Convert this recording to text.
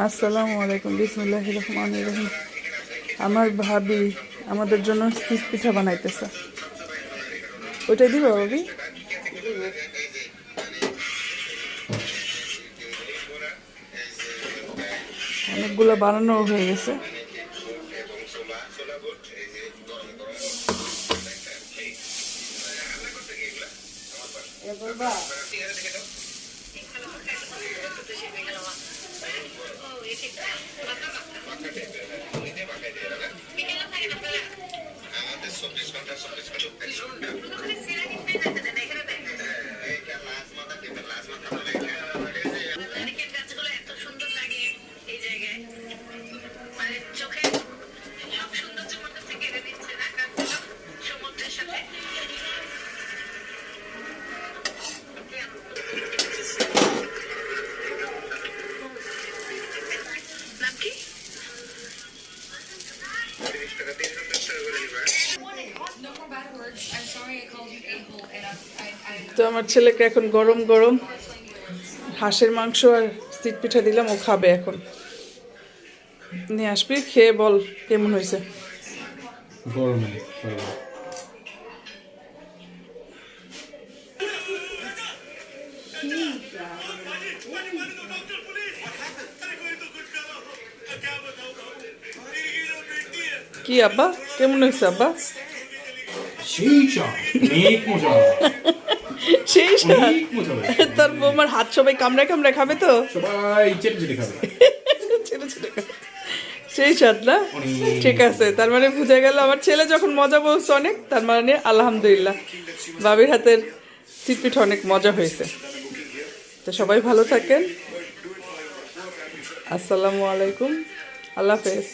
আসসালামু আলাইকুম, বিসমিল্লাহির রহমানির রহিম। আমার ভাবি আমাদের জন্য শীত পিঠা বানাইতেছে। ওইটাই দিব ভাবি। অনেকগুলো বানানো হয়ে গেছে। তো আমার ছেলেকে এখন গরম গরম হাঁসের মাংস আর শীত পিঠা দিলাম, ও খাবে এখন। নিয়ে আসবি, খেয়ে বল কেমন হয়েছে। গরমে কি আব্বা, কেমন হয়েছে আব্বা? সেই তোর বৌমার হাত সবাই কামড়ায় কামড়ায় খাবে তো, সবাই চেটে চেটে খাবে। ছেলে ছেলে খাবে। সেই স্বাদ না? ঠিক আছে, তার মানে বুঝা গেল আমার ছেলে যখন মজা বলছে অনেক, তার মানে আলহামদুলিল্লাহ বাবির হাতের শীত পিঠা অনেক মজা হয়েছে। তো সবাই ভালো থাকেন। আসসালামু আলাইকুম, আল্লাহ হাফেজ।